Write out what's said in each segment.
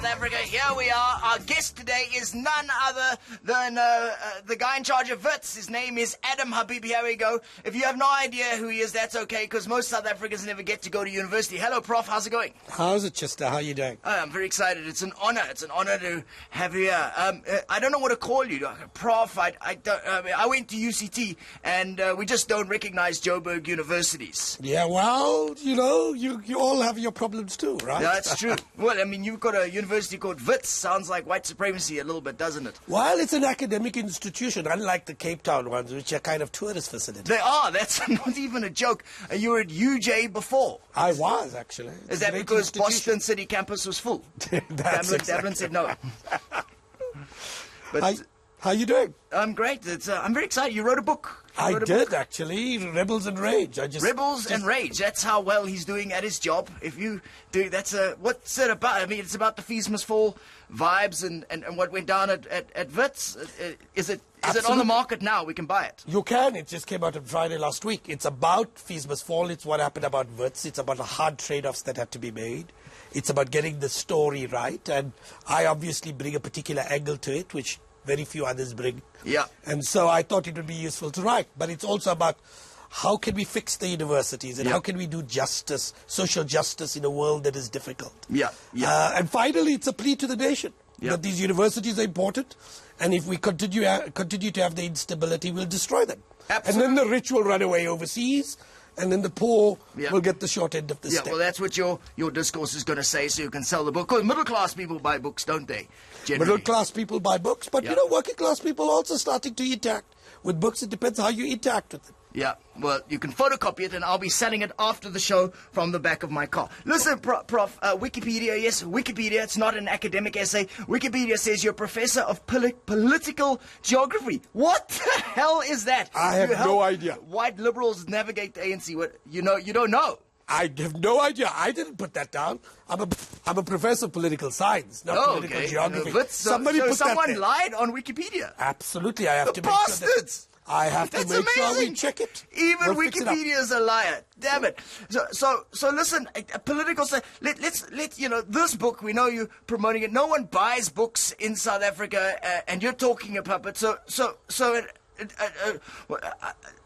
Africa. Here we are. Our guest today is none other than the guy in charge of WITS. His name is Adam Habib. Here we go. If you have no idea who he is, that's okay, because most South Africans never get to go to university. Hello, Prof. How's it going? How's it, Chester? How are you doing? I'm very excited. It's an honor. It's an honor to have you here. I don't know what to call you. Prof, I went to UCT, and we just don't recognize Joburg universities. Yeah, well, you know, you all have your problems too, right? Yeah, that's true. Well, I mean, you've got a university called WITS. Sounds like white supremacy a little bit, doesn't it? Well, it's an academic institution, unlike the Cape Town ones, which are kind of tourist facilities. They are. That's not even a joke. You were at UJ before. I was, actually. Is that because Boston City campus was full? Devlin said no. But how you doing? I'm great. I'm very excited. You wrote a book. I did, actually. Rebels and Rage. Rebels and Rage. That's how well he's doing at his job. If you do, what's it about? I mean, it's about the Fees Must Fall vibes and what went down at WITS. Is it on the market now? We can buy it. You can. It just came out on Friday last week. It's about Fees Must Fall. It's what happened about WITS. It's about the hard trade-offs that have to be made. It's about getting the story right. And I obviously bring a particular angle to it, which very few others bring. Yeah. And so I thought it would be useful to write. But it's also about how can we fix the universities and how can we do justice, social justice in a world that is difficult. Yeah. Yeah. And finally, it's a plea to the nation that these universities are important. And if we continue to have the instability, we'll destroy them. Absolutely. And then the rich will run away overseas. And then the poor will get the short end of the stick. Yeah, well, that's what your discourse is going to say, so you can sell the book. Because middle-class people buy books, don't they? Generally. Middle-class people buy books, but, you know, working-class people also starting to interact with books. It depends how you interact with them. Yeah, well, you can photocopy it, and I'll be selling it after the show from the back of my car. Listen, Prof, Wikipedia, yes, Wikipedia, it's not an academic essay. Wikipedia says you're a professor of political geography. What the hell is that? I have no idea. White liberals navigate the ANC. What, you don't know. I have no idea. I didn't put that down. I'm a professor of political science, not political geography. Someone lied on Wikipedia. Absolutely, I have the to make bastards. Sure I have to make sure we check it. Even Wikipedia is a liar. Damn it. So listen, political. Let's this book. We know you're promoting it. No one buys books in South Africa, and you're talking about it.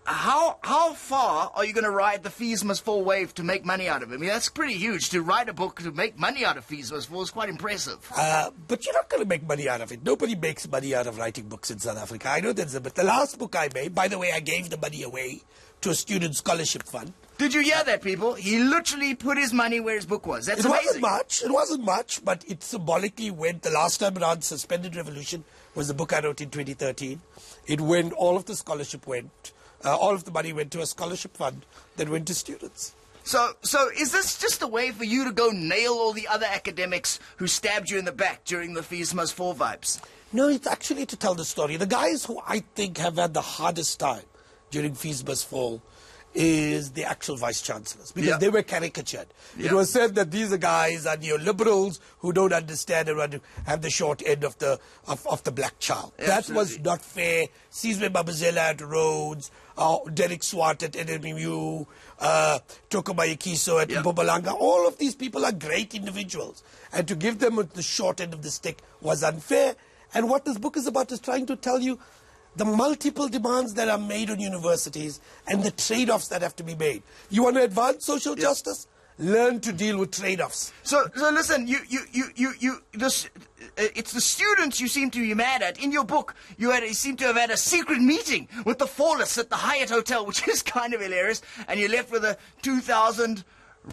How far are you going to ride the Fees Must Fall wave to make money out of it? I mean, that's pretty huge. To write a book to make money out of Fees Must Fall is quite impressive. But you're not going to make money out of it. Nobody makes money out of writing books in South Africa. I know that's but the last book I made, by the way, I gave the money away to a student scholarship fund. Did you hear that, people? He literally put his money where his book was. That's amazing. It wasn't much, but it symbolically went. The last time around, Suspended Revolution was the book I wrote in 2013. It went, all of the scholarship went, all of the money went to a scholarship fund that went to students. So is this just a way for you to go nail all the other academics who stabbed you in the back during the Fees Must Fall vibes? No, it's actually to tell the story. The guys who I think have had the hardest time during Fees Must Fall is the actual vice-chancellors, because they were caricatured. It was said that these are guys are neoliberals who don't understand and want to have the short end of the black child. That was not fair. Sizwe Babazela at Rhodes, Derek Swart at NMU, Toko Mayikiso at Mpumalanga. All of these people are great individuals. And to give them the short end of the stick was unfair. And what this book is about is trying to tell you the multiple demands that are made on universities and the trade-offs that have to be made. You want to advance social justice? Learn to deal with trade-offs. So listen, it's the students you seem to be mad at. In your book, you seem to have had a secret meeting with the Fallists at the Hyatt Hotel, which is kind of hilarious, and you left with a 2,000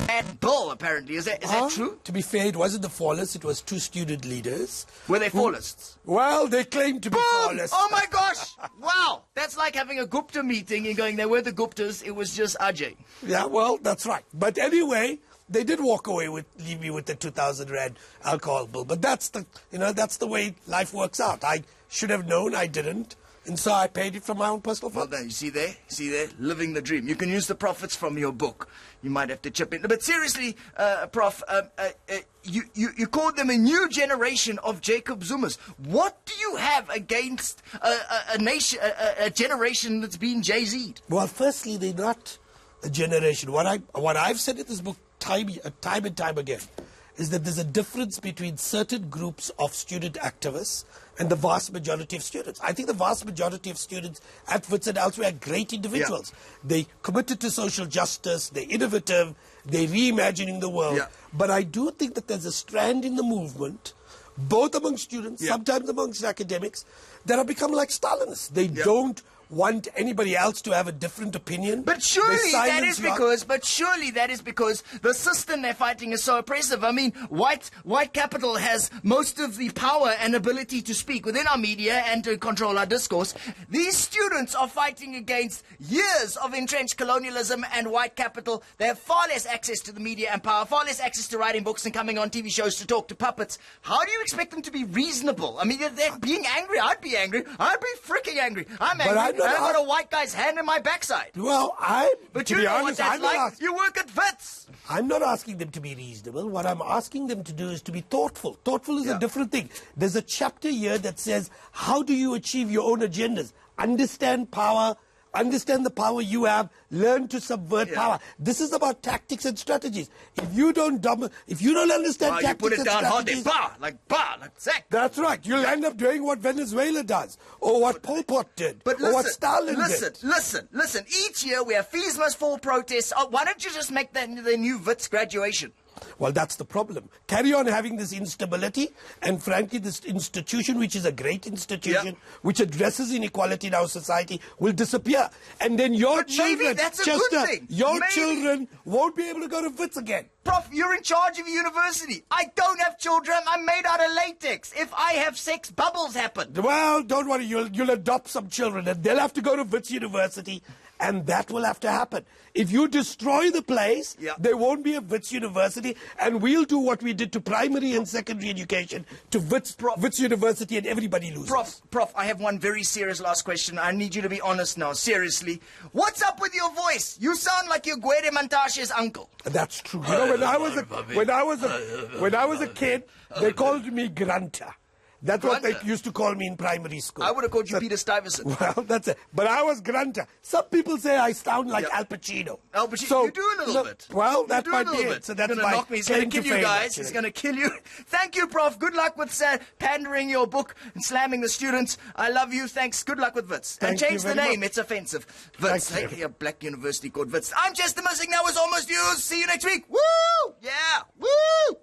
rand bill, apparently. Is that true? To be fair, it wasn't the Fallists, it was two student leaders. Were they Fallists? Well, they claimed to be Fallists. Oh my gosh! Wow! That's like having a Gupta meeting and going, they were the Guptas, it was just Ajay. Yeah, well, that's right. But anyway, they did walk away leave me with the 2,000 rand alcohol bill. But that's the way life works out. I should have known, I didn't. And so I paid it from my own personal funds. Well, you see there, living the dream. You can use the profits from your book. You might have to chip in. But seriously, Prof, you called them a new generation of Jacob Zumas. What do you have against a generation that's been Jay-Z'd? Well, firstly, they're not a generation. What I've said in this book time and time again is that there's a difference between certain groups of student activists and the vast majority of students. I think the vast majority of students at WITS and elsewhere are great individuals. They committed to social justice, they're innovative, they're reimagining the world. But I do think that there's a strand in the movement, both among students, sometimes amongst academics, that have become like Stalinists. They don't want anybody else to have a different opinion. But surely that is because the system they're fighting is so oppressive. I mean, white capital has most of the power and ability to speak within our media and to control our discourse. These students are fighting against years of entrenched colonialism and white capital. They have far less access to the media and power, far less access to writing books and coming on TV shows to talk to puppets. How do you expect them to be reasonable? I mean, they're being angry. I'd be angry. I'd be freaking angry. I'm angry. I've got a white guy's hand in my backside. Well, But you know what that's like. You work at WITS. I'm not asking them to be reasonable. What I'm asking them to do is to be thoughtful. Thoughtful is a different thing. There's a chapter here that says, how do you achieve your own agendas? Understand power. Understand the power you have. Learn to subvert power. This is about tactics and strategies. If you don't understand tactics you put it and down strategies, hard, like Zach. That's right. You'll end up doing what Venezuela does, or what Pol Pot did, or what Stalin did. Listen. Each year we have fees must fall protests. Oh, why don't you just make that the new WITS graduation? Well, that's the problem. Carry on having this instability, and frankly, this institution, which is a great institution, which addresses inequality in our society, will disappear. And then your children, children won't be able to go to WITS again. Prof, you're in charge of a university. I don't have children. I'm made out of latex. If I have sex, bubbles happen. Well, don't worry. You'll adopt some children, and they'll have to go to WITS University. And that will have to happen. If you destroy the place, there won't be a WITS University, and we'll do what we did to primary and secondary education to WITS University, and everybody loses. Prof, I have one very serious last question. I need you to be honest now, seriously. What's up with your voice? You sound like your Gwede Mantashe's uncle. That's true. You know, when I was a kid, they called me Grunter. That's what they used to call me in primary school. I would have called you Peter Stuyvesant. Well, that's it. But I was Grunter. Some people say I sound like Al Pacino. Al Pacino, so, you do a little bit. Well, that might be it. So that's my He's going to kill you guys. He's going to kill you. Thank you, Prof. Good luck with pandering your book and slamming the students. I love you. Thanks. Good luck with WITS. And change the name. It's offensive. WITS. Hey, a black university called WITS. I'm Chester Missing. That was Almost Yours. See you next week. Woo! Yeah. Woo!